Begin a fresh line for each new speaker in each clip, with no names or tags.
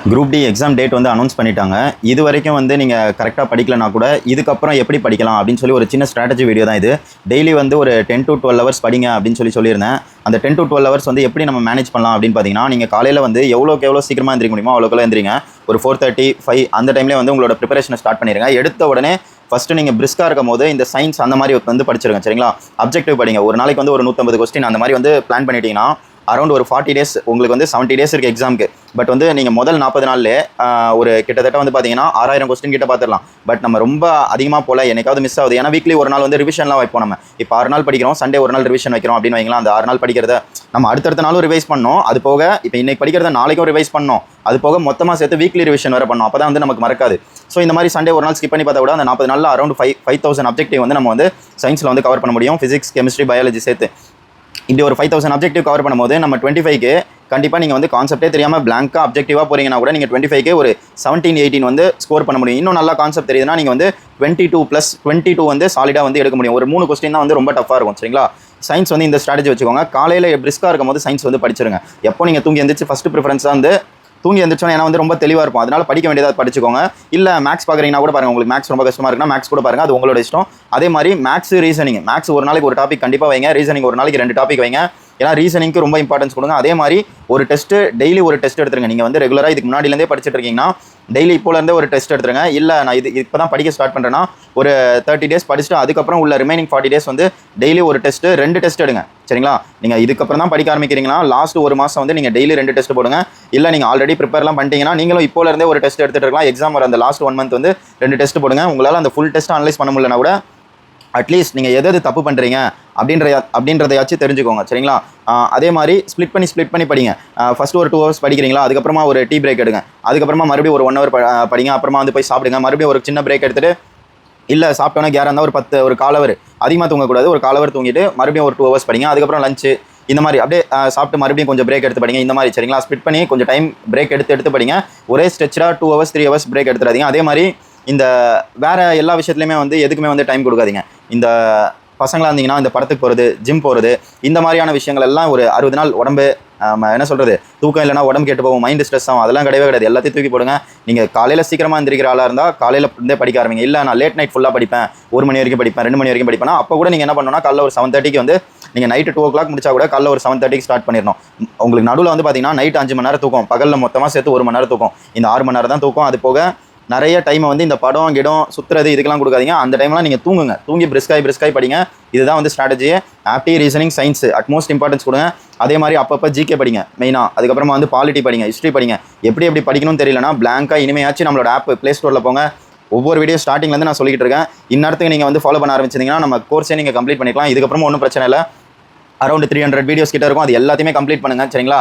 Group D exam date வந்து announce பண்ணிட்டாங்க. இது வரைக்கும் வந்து நீங்கள் கரெக்டாக படிக்கலனா கூட இதுக்கப்புறம் எப்படி படிக்கலாம் அப்படின்னு சொல்லி ஒரு சின்ன ஸ்ட்ராட்டஜி வீடியோ தான் இது. டெய்லி வந்து ஒரு 10 to 12 ஹவர்ஸ் படிங்க அப்படின்னு சொல்லியிருந்தேன். அந்த 10 to 12 ஹவர்ஸ் வந்து எப்படி நம்ம மேனேஜ் பண்ணலாம் அப்படின்னு பார்த்தீங்கன்னா, நீங்கள் காலையில் வந்து எவ்வளோ சீக்கிரமாக எந்திரிக்க முடியுமோ அவ்வளோக்குள்ள எந்திரிங்க. ஒரு 4:30, 5 அந்த டைம்லேயே வந்து உங்களோட ப்ரிப்பரேஷனை ஸ்டார்ட் பண்ணிடுங்க. எடுத்த உடனே ஃபஸ்ட்டு நீங்கள் பிரிஸ்காக இருக்கும் போது இந்த சயின்ஸ் அந்த மாதிரி வந்து படிச்சிருங்க. சரிங்களா? அப்ஜெக்டிவ் படிங்க. ஒரு நாளைக்கு வந்து ஒரு 150 கொஸ்டின் அந்த மாதிரி வந்து பிளான் பண்ணிட்டீங்கன்னா அரௌண்ட் ஒரு 40 டேஸ் உங்களுக்கு வந்து 70 டேஸ் இருக்குது எக்ஸாமுக்கு. பட் வந்து நீங்கள் முதல் 40 நாள்லே ஒரு கிட்டத்தட்ட வந்து பார்த்தீங்கன்னா 6000 கொஸ்டின் கிட்ட பார்த்துடலாம். பட் நம்ம ரொம்ப அதிகமாக போல என்னைக்காவது மிஸ் ஆகுது. ஏன்னா வீக்லி ஒரு நாள் வந்து ரிவிஷன்லாம் வைப்போம். நம்ம இப்போ 6 நாள் படிக்கிறோம், சண்டே ஒரு நாள் ரிவிஷன் வைக்கிறோம் அப்படின்னு வைங்களா. அந்த 6 நாள் படிக்கிறத நம்ம அடுத்தடுத்த நாளும் ரிவைஸ் பண்ணோம். அது போக இப்போ இன்னைக்கு படிக்கிறத நாளைக்கும் ரிவைஸ் பண்ணோம். அது போக மொத்தமாக சேர்த்து வீக்லி ரிவிஷன் வர பண்ணோம். அப்போ தான் வந்து நமக்கு மறக்காது. ஸோ இந்த மாதிரி சண்டே ஒரு நாள் ஸ்கிப் பண்ணி பார்த்தா கூட அந்த 40 நாளில் அரௌண்ட் 5000 அப்ஜெக்டிவ் வந்து நம்ம வந்து சயின்ஸில் வந்து கவர் பண்ண முடியும். ஃபிசிக்ஸ், கெமிஸ்ட்ரி, பயாலஜி சேர்த்து இப்படி ஒரு 5000 அப்ஜெக்டிவ் கவர் பண்ணும்போது நம்ம 25க்கு கண்டிப்பாக நீங்கள் வந்து கான்செப்டே தெரியாமல் பிளாங்காக அப்ஜெக்டிவாக போகிறீங்கன்னா கூட நீங்கள் 25க்கு ஒரு 17, 18 வந்து ஸ்கோர் பண்ண முடியும். இன்னும் நல்லா கான்செப்ட் தெரியுதுன்னா நீங்கள் வந்து 22+22 வந்து சாலிடாக வந்து எடுக்க முடியும். ஒரு 3 கொஸ்டின் தான் வந்து ரொம்ப டஃபாக இருக்கும். சரிங்களா? சயின்ஸ் வந்து இந்த ஸ்ட்ராட்டஜி வச்சுக்கோங்க. காலையில் பிரிஸ்காக இருக்கும் போது சயின்ஸ் வந்து படிச்சிருங்க. எப்போ நீங்கள் தூங்கி எந்திரிச்சு ஃபஸ்ட்டு ப்ரிஃபரன்ஸாக வந்து தூங்கி எழுந்திரிச்சோன்னா ஏன்னா வந்து ரொம்ப தெளிவாக இருக்கும். அதனால் படிக்க வேண்டியதாக படிச்சுக்கோங்க. இல்லை மேக்ஸ் பார்க்குறீங்கன்னா கூட பாருங்கள். உங்களுக்கு மேக்ஸ் ரொம்ப கஷ்டமாக இருக்குன்னா மேக்ஸ் கூட பாருங்கள். அது உங்களோட இஷ்டம். அதே மாதிரி மேக்ஸ், ரீசனிங். மேக்ஸ் ஒரு நாளைக்கு ஒரு டாபிக் கண்டிப்பாக வைங்க. ரீசனிங் ஒரு நாளைக்கு 2 டாபிக் வைங்க. ஏன்னா ரீசனிங்க்கு ரொம்ப இம்பார்ட்டன்ஸ் கொடுங்க. அதே மாதிரி ஒரு டெஸ்ட்டு டெய்லி ஒரு டெஸ்ட் எடுத்துருங்க. நீங்கள் வந்து ரெகுலராக இதுக்கு முன்னாடிலேருந்தே படிச்சுட்டு இருக்கீங்கன்னா டெய்லி இப்போலேருந்தே ஒரு டெஸ்ட் எடுத்துருங்க. இல்லை நான் இப்போ தான் படிக்க ஸ்டார்ட் பண்ணுறேன்னா ஒரு 30 டேஸ் படிச்சுட்டு அதுக்கப்புறம் உள்ள ரிமைனிங் 40 டேஸ் வந்து டெய்லி ஒரு டெஸ்ட்டு 2 டெஸ்ட் எடுங்க. சரிங்களா? நீங்கள் இதுக்கப்புறம் தான் படிக்க ஆரம்பிக்கிறீங்கன்னா லாஸ்ட் ஒரு மாதம் வந்து நீங்கள் டெய்லி 2 டெஸ்ட் போடுங்க. இல்லை நீங்கள் ஆல்ரெடி ப்ரிப்பேர்லாம் பண்ணிட்டீங்கன்னா நீங்களும் இப்போலேருந்தே ஒரு டெஸ்ட் எடுத்துகிட்டு இருக்கலாம். எக்ஸாம் வர அந்த லாஸ்ட் 1 மந்த் வந்து 2 டெஸ்ட் போடுங்க. உங்களால் அந்த ஃபுல் டெஸ்ட் அனலைஸ் பண்ண முடியலனா கூட அட்லீஸ்ட் நீங்கள் எது தப்பு பண்ணுறீங்க அப்படின்றதையாச்சும் தெரிஞ்சுக்கோங்க. சரிங்களா? அதே மாதிரி ஸ்ப்ளிட் பண்ணி படிங்க. ஃபஸ்ட்டு ஒரு 2 ஹவர்ஸ் படிக்கிறீங்களா, அதுக்கப்புறமா ஒரு டீ பிரேக் எடுங்க. அதுக்கப்புறமா மறுபடியும் ஒரு 1 ஹவர் படிங்க. அப்புறமா வந்து போய் சாப்பிடுங்க. மறுபடியும் ஒரு சின்ன பிரேக் எடுத்துகிட்டு இல்லை சாப்பிட்டோன்னா கேராக இருந்தால் ஒரு 1/4 ஹவர் அதிகமாக தூங்கக்கூடாது. ஒரு 1/4 ஹவர் தூங்கிட்டு மறுபடியும் ஒரு 2 ஹவர்ஸ் படிங்க. அதுக்கப்புறம் லஞ்சு இந்த மாதிரி அப்படியே சாப்பிட்டு மறுபடியும் கொஞ்சம் பிரேக் எடுத்து படிங்க. இந்த மாதிரி சரிங்களா? ஸ்ப்ளிட் பண்ணி கொஞ்சம் டைம் பிரேக் எடுத்து படிங்க. ஒரே ஸ்ட்ரெச்சாக 2 ஹவர்ஸ் 3 ஹவர்ஸ் பிரேக் எடுத்துடாதீங்க. அதே மாதிரி இந்த வேறு எல்லா விஷயத்துலையுமே வந்து எதுக்குமே வந்து டைம் கொடுக்காதீங்க. இந்த பசங்களாக இருந்தீங்கன்னா இந்த படத்துக்கு போகிறது, ஜிம் போகிறது, இந்த மாதிரியான விஷயங்கள் எல்லாம் ஒரு 60 நாள் உடம்பு என்ன சொல்கிறது தூக்கம் இல்லைனா உடம்பு கேட்டு போகும், மைண்டு ஸ்ட்ரெஸ் ஆகும். அதெல்லாம் கிடையாது. எல்லாத்தையும் தூக்கி போடுங்க. நீங்கள் காலையில் சீக்கிரமாக எந்திரிக்கிற ஆளாக இருந்தால் காலையில் இருந்தே படிக்க ஆரம்பிங்க. இல்லை நான் லேட் நைட் ஃபுல்லாக படிப்பேன், 1 மணி வரைக்கும் படிப்பேன், 2 மணி வரைக்கும் படிப்பேன். அப்போ கூட நீங்கள் என்ன பண்ணணும்னா காலைல ஒரு 7:30க்கு வந்து நீங்கள் நைட்டு 2 o'clock முடிச்சா கூட காலைல ஒரு 7:30க்கு ஸ்டார்ட் பண்ணிடணும். உங்களுக்கு நடுவில் வந்து பார்த்தீங்கன்னா நைட் 5 மணி நேரம் தூக்கம், பகலில் மொத்தமாக சேர்த்து 1 மணி நேரம் தூக்கம். இந்த 6 மணி நேரம் தான் தூக்கம். அது போக நிறைய டைமை வந்து இந்த படம் சுற்றுறது இதுக்கெல்லாம் கொடுக்காதீங்க. அந்த டைம்லாம் நீங்கள் தூங்கி பிரிஸ்காய் படிங்க. இதுதான் வந்து ஸ்ட்ராட்டஜியே. ஆப்டி, ரீசனிங், சயின்ஸ் அட்மோஸ்ட் இம்பார்ட்டன்ஸ் கொடுங்க. அதே மாதிரி அப்பப்போ ஜிகே படிங்க மெயினாக. அதுக்கப்புறமா வந்து பாலிட்டி படிங்க, ஹிஸ்ட்ரி படிங்க. எப்படி படிக்கணும்னு தெரியலனா பிளாங்காக இனிமையாச்சும் நம்மளோட ஆப் ப்ளே ஸ்டோரில் போங்க. ஒவ்வொரு வீடியோ ஸ்டார்டிங்லேருந்து நான் சொல்லிக்கிட்டு இருக்கேன். இந்நேரத்துக்கு நீங்கள் வந்து ஃபாலோ பண்ண ஆரம்பிச்சிங்கன்னா நம்ம கோர்ஸே நீங்கள் கம்ப்ளீட் பண்ணிக்கலாம். இதுக்கப்புறமா ஒன்றும் பிரச்சனை இல்லை. அரௌண்ட் 300 வீடியோஸ் கிட்ட இருக்கும். அது எல்லாத்தையுமே கம்ப்ளீட் பண்ணுங்கள். சரிங்களா?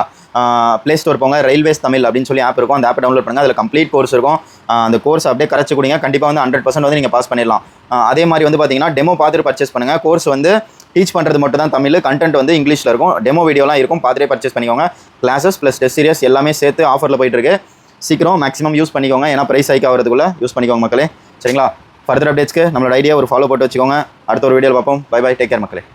ப்ளே ஸ்டோர் போங்க. ரயில்வேஸ் தமிழ் அப்படின்னு சொல்லி ஆப் இருக்கும். அந்த ஆப்பை டவுன்லோட் பண்ணுங்கள். அதில் கம்ப்ளீட் கோர்ஸ் இருக்கும். அந்த கோர்ஸ் அப்படியே கரைச்சி கொடுங்க. கண்டிப்பாக வந்து 100% வந்து நீங்கள் பாஸ் பண்ணிடலாம். அதே மாதிரி வந்து பார்த்தீங்கன்னா டெமோ பார்த்துட்டு பர்ச்சேஸ் பண்ணுங்கள். கோர்ஸ் வந்து டீச் பண்ணுறது மட்டும் தான் தமிழ், கண்டென்ட் வந்து இங்கிலீஷில் இருக்கும். டெமோ வீடியோலாம் இருக்கும். பார்த்துட்டே பர்ச்சேஸ் பண்ணிக்கோங்க. கிளாஸஸ் ப்ளஸ் டெஸ்ட் சீரியஸ் எல்லாமே சேர்த்து ஆஃபரில் போயிட்டுருக்கு. சீக்கிரம் மேக்ஸிமம் யூஸ் பண்ணிக்கோங்க. ஏன்னா ப்ரைஸ் ஹைக் ஆகிறதுக்குள்ளே யூஸ் பண்ணிக்கோங்க மக்களே. சரிங்களா? ஃபர்தர் அப்டேட்ஸ்க்கு நம்மளோட ஐடியா ஒரு ஃபாலோ போட்டு வச்சுக்கோங்க. அடுத்த ஒரு வீடியோவில் பார்ப்போம். பை, டேக் கேர் மக்களே.